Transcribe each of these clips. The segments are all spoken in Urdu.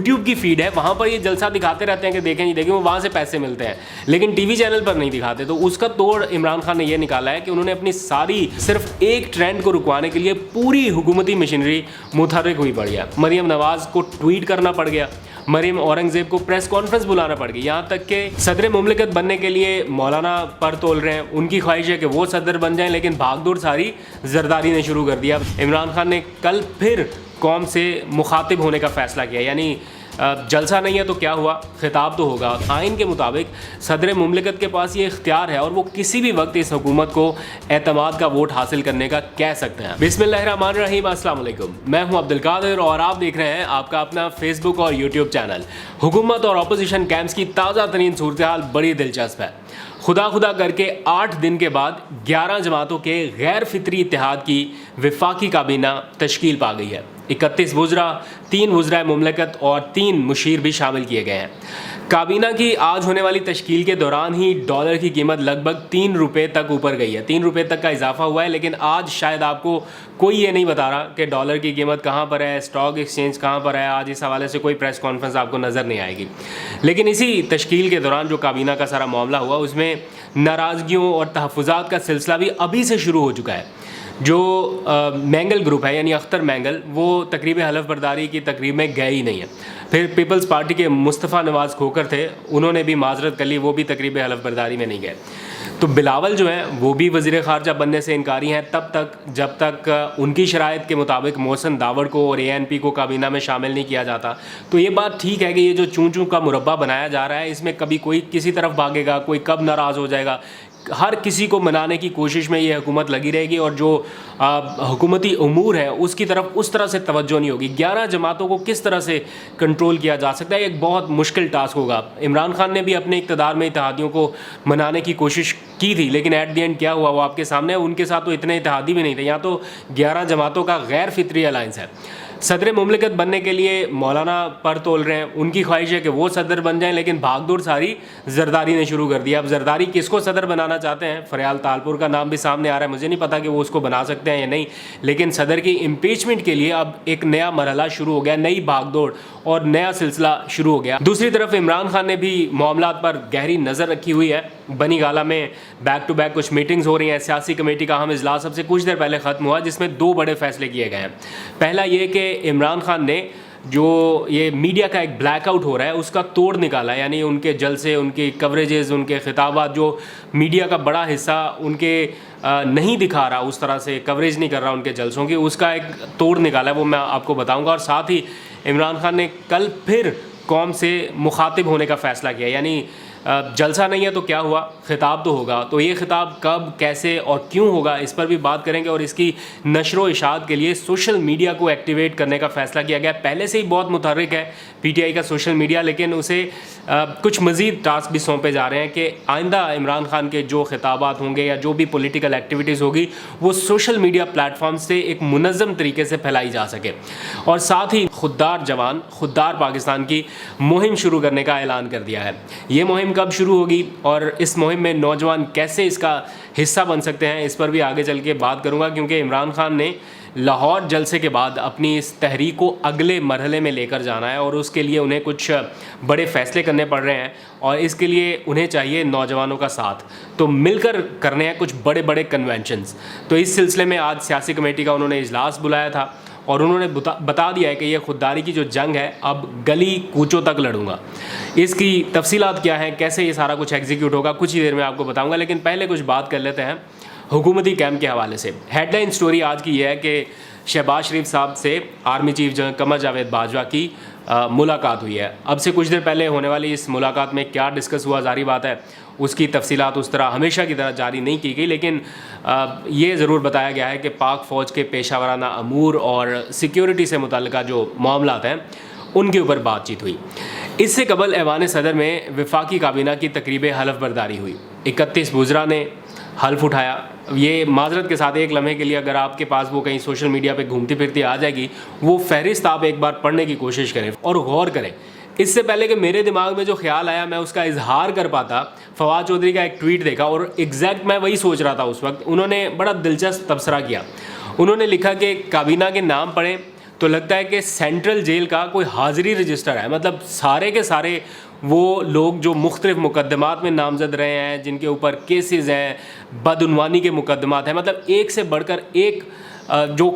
YouTube کی فیڈ ہے وہاں پر یہ جلسہ دکھاتے رہتے ہیں کہ دیکھیں جی دیکھیں وہ وہاں سے پیسے ملتے ہیں, لیکن ٹی وی چینل پر نہیں دکھاتے. تو اس کا توڑ عمران خان نے یہ نکالا ہے کہ انہوں نے اپنی ساری صرف ایک ٹرینڈ کو رکوانے کے لیے پوری حکومتی مشینری متحرک ہوئی پڑ گیا. مریم نواز کو ٹویٹ کرنا پڑ گیا, مریم اورنگزیب کو پریس کانفرنس بلانا پڑ گئی, یہاں تک کہ صدر مملکت بننے کے لیے مولانا پر تول رہے ہیں. ان کی خواہش ہے کہ وہ صدر بن جائیں, لیکن بھاگ دوڑ ساری زرداری نے شروع کر دیا. عمران خان نے کل پھر قوم سے مخاطب ہونے کا فیصلہ کیا, یعنی جلسہ نہیں ہے تو کیا ہوا, خطاب تو ہوگا. آئین کے مطابق صدر مملکت کے پاس یہ اختیار ہے اور وہ کسی بھی وقت اس حکومت کو اعتماد کا ووٹ حاصل کرنے کا کہہ سکتے ہیں. بسم اللہ الرحمن الرحیم. السلام علیکم, میں ہوں عبد القادر اور آپ دیکھ رہے ہیں آپ کا اپنا فیس بک اور یوٹیوب چینل. حکومت اور اپوزیشن کیمپس کی تازہ ترین صورتحال بڑی دلچسپ ہے. خدا کر کے 8 دن کے بعد 11 جماعتوں کے غیر فطری اتحاد کی وفاقی کابینہ تشکیل پا گئی ہے. 31 وزراء, 3 وزرائے مملکت اور 3 مشیر بھی شامل کیے گئے ہیں. کابینہ کی آج ہونے والی تشکیل کے دوران ہی ڈالر کی قیمت لگ بھگ 3 روپے تک اوپر گئی ہے. 3 روپے تک کا اضافہ ہوا ہے, لیکن آج شاید آپ کو کوئی یہ نہیں بتا رہا کہ ڈالر کی قیمت کہاں پر ہے, اسٹاک ایکسچینج کہاں پر ہے. آج اس حوالے سے کوئی پریس کانفرنس آپ کو نظر نہیں آئے گی. لیکن اسی تشکیل کے دوران جو کابینہ کا سارا معاملہ ہوا اس میں ناراضگیوں اور تحفظات کا سلسلہ بھی ابھی سے شروع ہو چکا ہے. جو مینگل گروپ ہے یعنی اختر مینگل, وہ تقریب حلف برداری کی تقریب میں گئے ہی نہیں ہیں. پھر پیپلز پارٹی کے مصطفیٰ نواز کھوکر تھے, انہوں نے بھی معذرت کر لی, وہ بھی تقریب حلف برداری میں نہیں گئے. تو بلاول جو ہیں وہ بھی وزیر خارجہ بننے سے انکاری ہیں تب تک جب تک ان کی شرائط کے مطابق محسن داوڑ کو اور ANP کو کابینہ میں شامل نہیں کیا جاتا. تو یہ بات ٹھیک ہے کہ یہ جو چون کا مربع بنایا جا رہا ہے اس میں کبھی کوئی کسی طرف بھاگے گا, کوئی کب ناراض ہو جائے گا. ہر کسی کو منانے کی کوشش میں یہ حکومت لگی رہے گی اور جو حکومتی امور ہیں اس کی طرف اس طرح سے توجہ نہیں ہوگی. 11 جماعتوں کو کس طرح سے کنٹرول کیا جا سکتا ہے, ایک بہت مشکل ٹاسک ہوگا. عمران خان نے بھی اپنے اقتدار میں اتحادیوں کو منانے کی کوشش کی تھی, لیکن ایٹ دی اینڈ کیا ہوا وہ آپ کے سامنے ہے. ان کے ساتھ تو اتنے اتحادی بھی نہیں تھے, یہاں تو 11 جماعتوں کا غیر فطری الائنس ہے. صدر مملکت بننے کے لیے مولانا پر تول رہے ہیں, ان کی خواہش ہے کہ وہ صدر بن جائیں, لیکن بھاگ دوڑ ساری زرداری نے شروع کر دیا. اب زرداری کس کو صدر بنانا چاہتے ہیں, فریال تالپور کا نام بھی سامنے آ رہا ہے. مجھے نہیں پتا کہ وہ اس کو بنا سکتے ہیں یا نہیں, لیکن صدر کی امپیچمنٹ کے لیے اب ایک نیا مرحلہ شروع ہو گیا, نئی بھاگ دوڑ اور نیا سلسلہ شروع ہو گیا. دوسری طرف عمران خان نے بھی معاملات پر گہری نظر رکھی ہوئی ہے. بنی گالہ میں بیک ٹو بیک کچھ میٹنگز ہو رہی ہیں. سیاسی کمیٹی کا اہم اجلاس اب سے کچھ دیر پہلے ختم ہوا جس میں 2 بڑے فیصلے کیے گئے ہیں. پہلا یہ کہ عمران خان نے جو یہ میڈیا کا ایک بلیک آؤٹ ہو رہا ہے اس کا توڑ نکالا, یعنی ان کے جلسے, ان کی کوریجز, ان کے خطابات, جو میڈیا کا بڑا حصہ ان کے نہیں دکھا رہا, اس طرح سے کوریج نہیں کر رہا ان کے جلسوں کی, اس کا ایک توڑ نکالا ہے, وہ میں آپ کو بتاؤں گا. اور ساتھ ہی عمران خان نے کل پھر قوم سے مخاطب ہونے کا فیصلہ کیا, یعنی جلسہ نہیں ہے تو کیا ہوا, خطاب تو ہوگا. تو یہ خطاب کب, کیسے اور کیوں ہوگا اس پر بھی بات کریں گے. اور اس کی نشر و اشاعت کے لیے سوشل میڈیا کو ایکٹیویٹ کرنے کا فیصلہ کیا گیا. پہلے سے ہی بہت متحرک ہے PTI کا سوشل میڈیا, لیکن اسے کچھ مزید ٹاسک بھی سونپے جا رہے ہیں کہ آئندہ عمران خان کے جو خطابات ہوں گے یا جو بھی پولیٹیکل ایکٹیویٹیز ہوگی وہ سوشل میڈیا پلیٹ فارم سے ایک منظم طریقے سے پھیلائی جا سکے. اور ساتھ ہی خوددار جوان خوددار پاکستان کی مہم شروع کرنے کا اعلان کر دیا ہے. یہ مہم کب شروع ہوگی اور اس مہم میں نوجوان کیسے اس کا حصہ بن سکتے ہیں, اس پر بھی آگے چل کے بات کروں گا, کیونکہ عمران خان نے لاہور جلسے کے بعد اپنی اس تحریک کو اگلے مرحلے میں لے کر جانا ہے اور اس کے لیے انہیں کچھ بڑے فیصلے کرنے پڑ رہے ہیں اور اس کے لیے انہیں چاہیے نوجوانوں کا ساتھ. تو مل کر کرنے ہیں کچھ بڑے کنونشنز. تو اس سلسلے میں آج سیاسی کمیٹی کا انہوں نے اجلاس بلایا تھا اور انہوں نے بتا دیا ہے کہ یہ خودداری کی جو جنگ ہے اب گلی کوچوں تک لڑوں گا. اس کی تفصیلات کیا ہیں, کیسے یہ سارا کچھ ایگزیکیوٹ ہوگا, کچھ ہی دیر میں آپ کو بتاؤں گا. لیکن پہلے کچھ بات کر لیتے ہیں حکومتی کیمپ کے حوالے سے. ہیڈ لائن سٹوری آج کی یہ ہے کہ شہباز شریف صاحب سے army chief general Qamar Javed Bajwa کی ملاقات ہوئی ہے. اب سے کچھ دیر پہلے ہونے والی اس ملاقات میں کیا ڈسکس ہوا, ظاہری بات ہے اس کی تفصیلات اس طرح ہمیشہ کی طرح جاری نہیں کی گئی, لیکن یہ ضرور بتایا گیا ہے کہ پاک فوج کے پیشہ ورانہ امور اور سیکیورٹی سے متعلقہ جو معاملات ہیں ان کے اوپر بات چیت ہوئی. اس سے قبل ایوان صدر میں وفاقی کابینہ کی تقریب حلف برداری ہوئی. 31 وزراء نے حلف اٹھایا. یہ معذرت کے ساتھ ایک لمحے کے لیے اگر آپ کے پاس وہ کہیں سوشل میڈیا پہ گھومتی پھرتی آ جائے گی, وہ فہرست آپ ایک بار پڑھنے کی کوشش کریں اور غور کریں. اس سے پہلے کہ میرے دماغ میں جو خیال آیا میں اس کا اظہار کر پاتا, فواد چودھری کا ایک ٹویٹ دیکھا اور ایگزیکٹ میں وہی سوچ رہا تھا اس وقت. انہوں نے بڑا دلچسپ تبصرہ کیا. انہوں نے لکھا کہ کابینہ کے نام پڑھیں تو لگتا ہے کہ سینٹرل جیل کا کوئی حاضری رجسٹر ہے، مطلب سارے کے سارے وہ لوگ جو مختلف مقدمات میں نامزد رہے ہیں، جن کے اوپر کیسز ہیں، بدعنوانی کے مقدمات ہیں، مطلب ایک سے بڑھ کر ایک، جو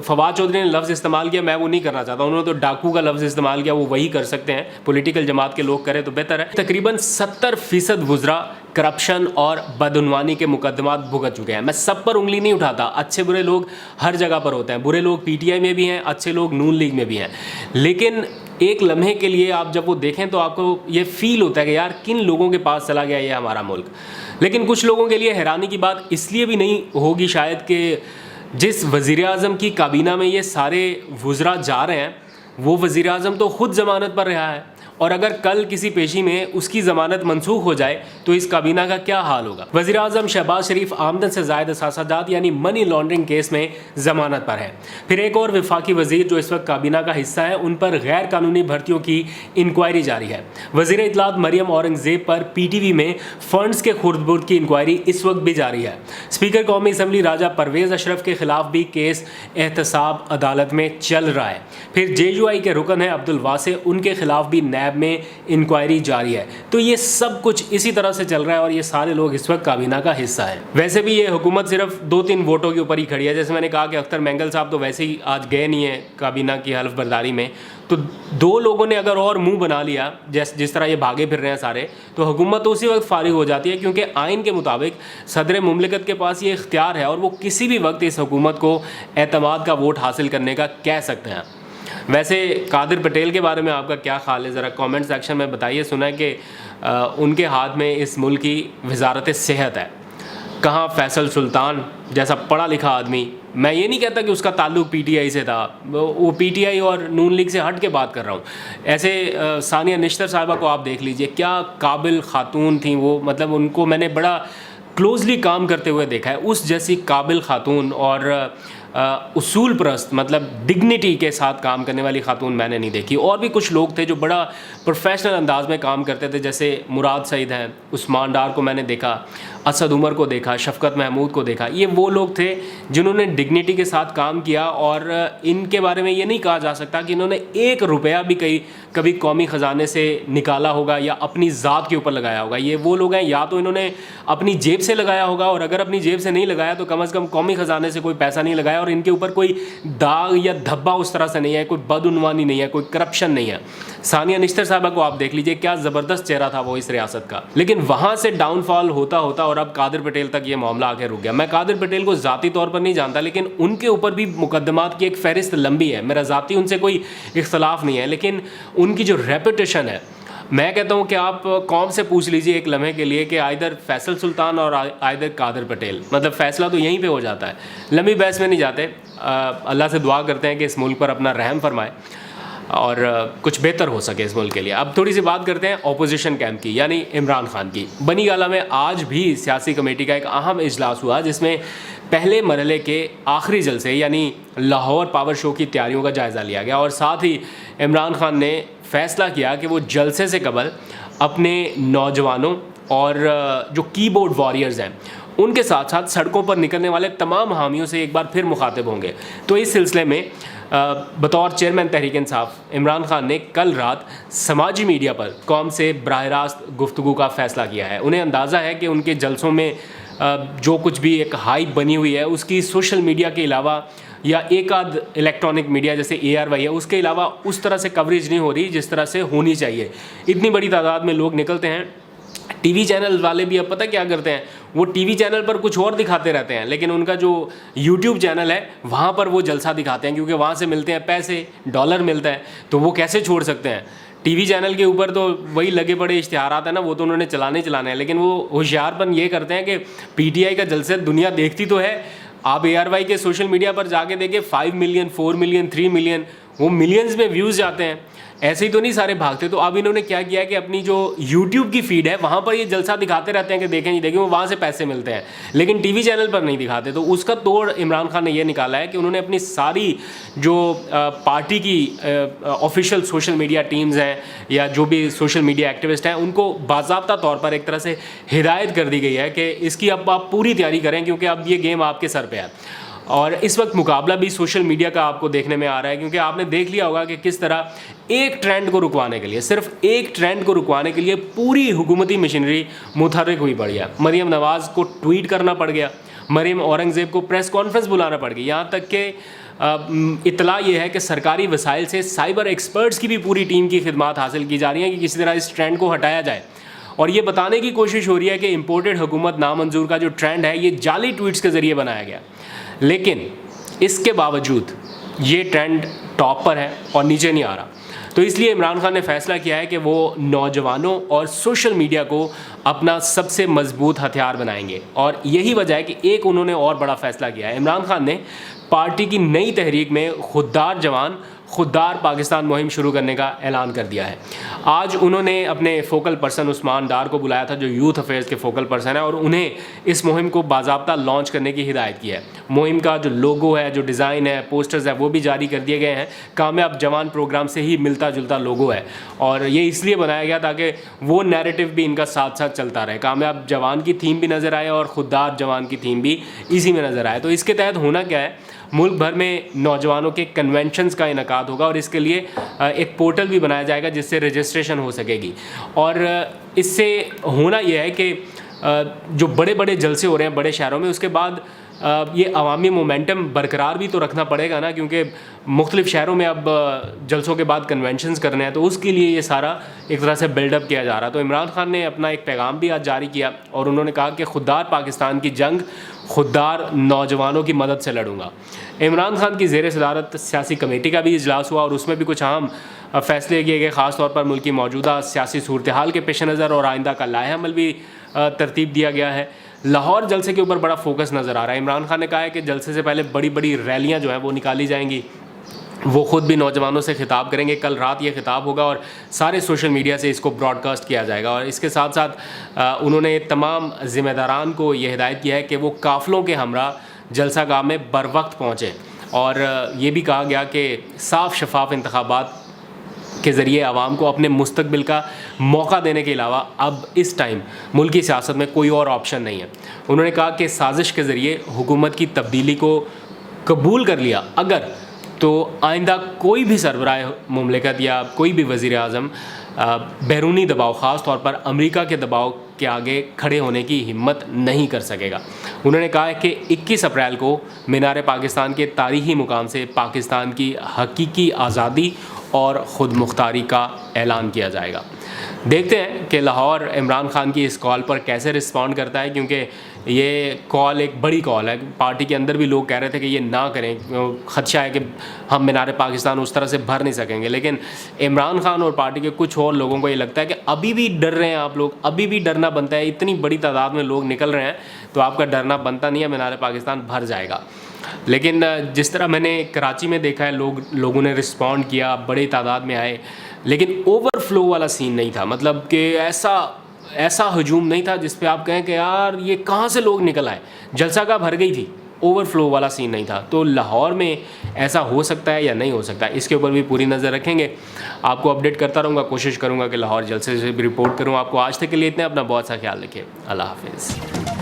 فواد چودھری نے لفظ استعمال کیا میں وہ نہیں کرنا چاہتا، انہوں نے تو ڈاکو کا لفظ استعمال کیا، وہ وہی کر سکتے ہیں، پولیٹیکل جماعت کے لوگ کریں تو بہتر ہے۔ تقریباً 70% وزراء کرپشن اور بدعنوانی کے مقدمات بھگت چکے ہیں۔ میں سب پر انگلی نہیں اٹھاتا، اچھے برے لوگ ہر جگہ پر ہوتے ہیں، برے لوگ پی ٹی آئی میں بھی ہیں، اچھے لوگ نون لیگ میں بھی ہیں، لیکن ایک لمحے کے لیے آپ جب وہ دیکھیں تو آپ کو یہ فیل ہوتا ہے کہ یار کن لوگوں کے پاس چلا گیا یہ ہمارا ملک۔ لیکن کچھ لوگوں کے لیے حیرانی کی بات اس لیے بھی نہیں ہوگی شاید کہ جس وزیر اعظم کی کابینہ میں یہ سارے وزراء جا رہے ہیں وہ وزیر اعظم تو خود ضمانت پر رہا ہے، اور اگر کل کسی پیشی میں اس کی ضمانت منسوخ ہو جائے تو اس کابینہ کا کیا حال ہوگا۔ وزیر اعظم شہباز شریف آمدن سے زائد اثاثہ جات یعنی منی لانڈرنگ کیس میں ضمانت پر ہے۔ پھر ایک اور وفاقی وزیر جو اس وقت کابینہ کا حصہ ہے، ان پر غیر قانونی بھرتیوں کی انکوائری جاری ہے۔ وزیر اطلاعات مریم اورنگزیب پر پی ٹی وی میں فنڈز کے خرد برد کی انکوائری اس وقت بھی جاری ہے۔ اسپیکر قومی اسمبلی راجہ پرویز اشرف کے خلاف بھی کیس احتساب عدالت میں چل رہا ہے۔ پھر جے یو آئی کے رکن ہیں عبدالواسع، ان کے خلاف بھی نیب میں انکوائری جاری ہے۔ تو یہ سب کچھ اسی طرح سے چل رہا ہے اور یہ سارے لوگ اس وقت کابینہ کا حصہ ہیں۔ ویسے بھی یہ حکومت صرف 2-3 ووٹوں کے اوپر ہی کھڑی ہے، جیسے میں نے کہا کہ اختر مینگل صاحب تو ویسے ہی آج گئے نہیں ہیں کابینہ کی حلف برداری میں، تو 2 لوگوں نے اگر اور منہ بنا لیا جس طرح یہ بھاگے پھر رہے ہیں سارے، تو حکومت تو اسی وقت فارغ ہو جاتی ہے، کیونکہ آئین کے مطابق صدر مملکت کے پاس یہ اختیار ہے اور وہ کسی بھی وقت اس حکومت کو اعتماد کا ووٹ حاصل کرنے کا کہہ سکتے ہیں۔ ویسے قادر پٹیل کے بارے میں آپ کا کیا خیال ہے؟ ذرا کامنٹ سیکشن میں بتائیے۔ سنا ہے کہ ان کے ہاتھ میں اس ملک کی وزارت صحت ہے۔ کہاں فیصل سلطان جیسا پڑھا لکھا آدمی، میں یہ نہیں کہتا کہ اس کا تعلق پی ٹی آئی سے تھا، وہ پی ٹی آئی اور نون لیگ سے ہٹ کے بات کر رہا ہوں، ایسے ثانیہ نشتر صاحبہ کو آپ دیکھ لیجئے، کیا قابل خاتون تھیں وہ، مطلب ان کو میں نے بڑا کلوزلی کام کرتے ہوئے دیکھا ہے، اس جیسی قابل خاتون اور اصول پرست، مطلب ڈگنیٹی کے ساتھ کام کرنے والی خاتون میں نے نہیں دیکھی۔ اور بھی کچھ لوگ تھے جو بڑا پروفیشنل انداز میں کام کرتے تھے، جیسے مراد سعید ہیں، عثمان ڈار کو میں نے دیکھا، اسد عمر کو دیکھا، شفقت محمود کو دیکھا، یہ وہ لوگ تھے جنہوں نے ڈگنیٹی کے ساتھ کام کیا، اور ان کے بارے میں یہ نہیں کہا جا سکتا کہ انہوں نے 1 روپیہ بھی کبھی قومی خزانے سے نکالا ہوگا یا اپنی ذات کے اوپر لگایا ہوگا۔ یہ وہ لوگ ہیں یا تو انہوں نے اپنی جیب سے لگایا ہوگا، اور اگر اپنی جیب سے نہیں لگایا تو کم از کم قومی خزانے سے کوئی پیسہ نہیں لگایا، اور ان کے اوپر کوئی داغ یا دھبا اس طرح سے نہیں ہے، کوئی بدعنوانی نہیں ہے، کوئی کرپشن نہیں ہے۔ ثانیہ نشتر صاحبہ کو آپ دیکھ لیجئے، کیا زبردست چہرہ تھا وہ اس ریاست کا، لیکن وہاں سے ڈاؤن فال ہوتا ہوتا اور اب قادر پٹیل تک یہ معاملہ آ کے رک گیا۔ میں قادر پٹیل کو ذاتی طور پر نہیں جانتا، لیکن ان کے اوپر بھی مقدمات کی ایک فہرست لمبی ہے، میرا ذاتی ان سے کوئی اختلاف نہیں ہے، لیکن ان کی جو ریپوٹیشن ہے، میں کہتا ہوں کہ آپ قوم سے پوچھ لیجئے ایک لمحے کے لیے کہ آئدر فیصل سلطان اور آئدر قادر پٹیل، مطلب فیصلہ تو یہیں پہ ہو جاتا ہے، لمبی بحث میں نہیں جاتے۔ اللہ سے دعا کرتے ہیں کہ اس ملک پر اپنا رحم فرمائے اور کچھ بہتر ہو سکے اس ملک کے لیے۔ اب تھوڑی سی بات کرتے ہیں اپوزیشن کیمپ کی، یعنی عمران خان کی۔ بنی گالہ میں آج بھی سیاسی کمیٹی کا ایک اہم اجلاس ہوا، جس میں پہلے مرحلے کے آخری جلسے یعنی لاہور پاور شو کی تیاریوں کا جائزہ لیا گیا، اور ساتھ ہی عمران خان نے فیصلہ کیا کہ وہ جلسے سے قبل اپنے نوجوانوں اور جو کی بورڈ واریئرز ہیں ان کے ساتھ ساتھ سڑکوں پر نکلنے والے تمام حامیوں سے ایک بار پھر مخاطب ہوں گے۔ تو اس سلسلے میں بطور چیئرمین تحریک انصاف عمران خان نے کل رات سماجی میڈیا پر قوم سے براہ راست گفتگو کا فیصلہ کیا ہے۔ انہیں اندازہ ہے کہ ان کے جلسوں میں جو کچھ بھی ایک ہائپ بنی ہوئی ہے اس کی سوشل میڈیا کے علاوہ یا ایک آدھ الیکٹرانک میڈیا جیسے ARY ہے اس کے علاوہ اس طرح سے کوریج نہیں ہو رہی جس طرح سے ہونی چاہیے۔ اتنی بڑی تعداد میں لوگ نکلتے ہیں، ٹی وی چینل والے بھی اب پتہ کیا کرتے ہیں، وہ ٹی وی چینل پر کچھ اور دکھاتے رہتے ہیں، لیکن ان کا جو یوٹیوب چینل ہے وہاں پر وہ جلسہ دکھاتے ہیں، کیونکہ وہاں سے ملتے ہیں پیسے، ڈالر ملتا ہے، تو وہ کیسے چھوڑ سکتے ہیں۔ ٹی وی چینل کے اوپر تو وہی لگے پڑے اشتہارات ہیں نا، وہ تو انہوں نے چلانے ہیں، لیکن وہ ہوشیار پن یہ کرتے ہیں کہ PTI کا جلسہ دنیا دیکھتی تو ہے، آپ ARY کے سوشل میڈیا پر جا کے دیکھیں 5 ملین 4 ملین 3 ملین، وہ ملینز میں ویوز جاتے ہیں، ایسے ہی تو نہیں سارے بھاگتے۔ تو اب انہوں نے کیا کیا کہ اپنی جو یوٹیوب کی فیڈ ہے وہاں پر یہ جلسہ دکھاتے رہتے ہیں کہ دیکھیں جی دیکھیں، وہ وہاں سے پیسے ملتے ہیں، لیکن ٹی وی چینل پر نہیں دکھاتے۔ تو اس کا توڑ عمران خان نے یہ نکالا ہے کہ انہوں نے اپنی ساری جو پارٹی کی آفیشیل سوشل میڈیا ٹیمز ہیں یا جو بھی سوشل میڈیا ایکٹیوسٹ ہیں ان کو باضابطہ طور پر ایک طرح سے ہدایت کر دی گئی ہے کہ اس کی اب آپ پوری تیاری کریں، کیونکہ اب یہ گیم آپ کے سر پہ ہے۔ اور اس وقت مقابلہ بھی سوشل میڈیا کا آپ کو دیکھنے میں آ رہا ہے، کیونکہ آپ نے دیکھ لیا ہوگا کہ کس طرح ایک ٹرینڈ کو رکوانے کے لیے، صرف ایک ٹرینڈ کو رکوانے کے لیے پوری حکومتی مشینری متحرک ہوئی پڑ گیا. مریم نواز کو ٹویٹ کرنا پڑ گیا، مریم اورنگزیب کو پریس کانفرنس بلانا پڑ گئی، یہاں تک کہ اطلاع یہ ہے کہ سرکاری وسائل سے سائبر ایکسپرٹس کی بھی پوری ٹیم کی خدمات حاصل کی جا رہی ہیں کہ کسی طرح اس ٹرینڈ کو ہٹایا جائے. اور یہ بتانے کی کوشش ہو رہی ہے کہ امپورٹڈ حکومت نامنظور کا جو ٹرینڈ ہے یہ جعلی ٹویٹس کے ذریعے بنایا گیا، لیکن اس کے باوجود یہ ٹرینڈ ٹاپ پر ہے اور نیچے نہیں آ رہا. تو اس لیے عمران خان نے فیصلہ کیا ہے کہ وہ نوجوانوں اور سوشل میڈیا کو اپنا سب سے مضبوط ہتھیار بنائیں گے. اور یہی وجہ ہے کہ ایک انہوں نے اور بڑا فیصلہ کیا ہے. عمران خان نے پارٹی کی نئی تحریک میں خوددار جوان خوددار پاکستان مہم شروع کرنے کا اعلان کر دیا ہے. آج انہوں نے اپنے فوکل پرسن عثمان ڈار کو بلایا تھا جو یوتھ افیئرز کے فوکل پرسن ہیں، اور انہیں اس مہم کو باضابطہ لانچ کرنے کی ہدایت کی ہے. مہم کا جو لوگو ہے، جو ڈیزائن ہے، پوسٹرز ہے، وہ بھی جاری کر دیے گئے ہیں. کامیاب جوان پروگرام سے ہی ملتا جلتا لوگو ہے، اور یہ اس لیے بنایا گیا تاکہ وہ نیریٹو بھی ان کا ساتھ ساتھ چلتا رہے. کامیاب جوان کی تھیم بھی نظر آئے اور خوددار جوان کی تھیم بھی اسی میں نظر آئے. تو اس کے تحت ہونا کیا ہے، ملک بھر میں نوجوانوں کے کنونشنز کا انعقاد ہوگا، اور اس کے لیے ایک پورٹل بھی بنایا جائے گا جس سے رجسٹریشن ہو سکے گی. اور اس سے ہونا یہ ہے کہ جو بڑے بڑے جلسے ہو رہے ہیں بڑے شہروں میں، اس کے بعد یہ عوامی مومنٹم برقرار بھی تو رکھنا پڑے گا نا، کیونکہ مختلف شہروں میں اب جلسوں کے بعد کنونشنز کرنے ہیں، تو اس کے لیے یہ سارا ایک طرح سے بلڈ اپ کیا جا رہا. تو عمران خان نے اپنا ایک پیغام بھی آج جاری کیا، اور انہوں نے کہا کہ خوددار پاکستان کی جنگ خوددار نوجوانوں کی مدد سے لڑوں گا. عمران خان کی زیر صدارت سیاسی کمیٹی کا بھی اجلاس ہوا، اور اس میں بھی کچھ اہم فیصلے کیے گئے. خاص طور پر ملک کی موجودہ سیاسی صورتحال کے پیش نظر اور آئندہ کا لائحہ عمل بھی ترتیب دیا گیا ہے. لاہور جلسے کے اوپر بڑا فوکس نظر آ رہا ہے. عمران خان نے کہا ہے کہ جلسے سے پہلے بڑی بڑی ریلیاں جو ہیں وہ نکالی جائیں گی. وہ خود بھی نوجوانوں سے خطاب کریں گے. کل رات یہ خطاب ہوگا اور سارے سوشل میڈیا سے اس کو براڈ کاسٹ کیا جائے گا. اور اس کے ساتھ ساتھ انہوں نے تمام ذمہ داران کو یہ ہدایت کیا ہے کہ وہ قافلوں کے ہمراہ جلسہ گاہ میں بر وقت پہنچیں. اور یہ بھی کہا گیا کہ صاف شفاف انتخابات کے ذریعے عوام کو اپنے مستقبل کا موقع دینے کے علاوہ اب اس ٹائم ملکی سیاست میں کوئی اور آپشن نہیں ہے. انہوں نے کہا کہ سازش کے ذریعے حکومت کی تبدیلی کو قبول کر لیا اگر تو آئندہ کوئی بھی سربراہ مملکت یا کوئی بھی وزیر اعظم بیرونی دباؤ، خاص طور پر امریکہ کے دباؤ کے آگے کھڑے ہونے کی ہمت نہیں کر سکے گا. انہوں نے کہا ہے کہ 21 اپریل کو مینار پاکستان کے تاریخی مقام سے پاکستان کی حقیقی آزادی اور خود مختاری کا اعلان کیا جائے گا. دیکھتے ہیں کہ لاہور عمران خان کی اس کال پر کیسے رسپونڈ کرتا ہے، کیونکہ یہ کال ایک بڑی کال ہے. پارٹی کے اندر بھی لوگ کہہ رہے تھے کہ یہ نہ کریں، خدشہ ہے کہ ہم مینار پاکستان اس طرح سے بھر نہیں سکیں گے. لیکن عمران خان اور پارٹی کے کچھ اور لوگوں کو یہ لگتا ہے کہ ابھی بھی ڈر رہے ہیں آپ لوگ، ابھی بھی ڈرنا بنتا ہے. اتنی بڑی تعداد میں لوگ نکل رہے ہیں تو آپ کا ڈرنا بنتا نہیں ہے، مینار پاکستان بھر جائے گا. لیکن جس طرح میں نے کراچی میں دیکھا ہے لوگوں نے رسپونڈ کیا، بڑی تعداد میں آئے، لیکن اوور فلو والا سین نہیں تھا. مطلب کہ ایسا ہجوم نہیں تھا جس پہ آپ کہیں کہ یار یہ کہاں سے لوگ نکل آئے. جلسہ گاہ بھر گئی تھی، اوور فلو والا سین نہیں تھا. تو لاہور میں ایسا ہو سکتا ہے یا نہیں ہو سکتا، اس کے اوپر بھی پوری نظر رکھیں گے. آپ کو اپڈیٹ کرتا رہوں گا، کوشش کروں گا کہ لاہور جلسے سے بھی رپورٹ کروں. آپ کو آج تک کے لیے اتنے، اپنا بہت سا خیال رکھیں. اللہ حافظ.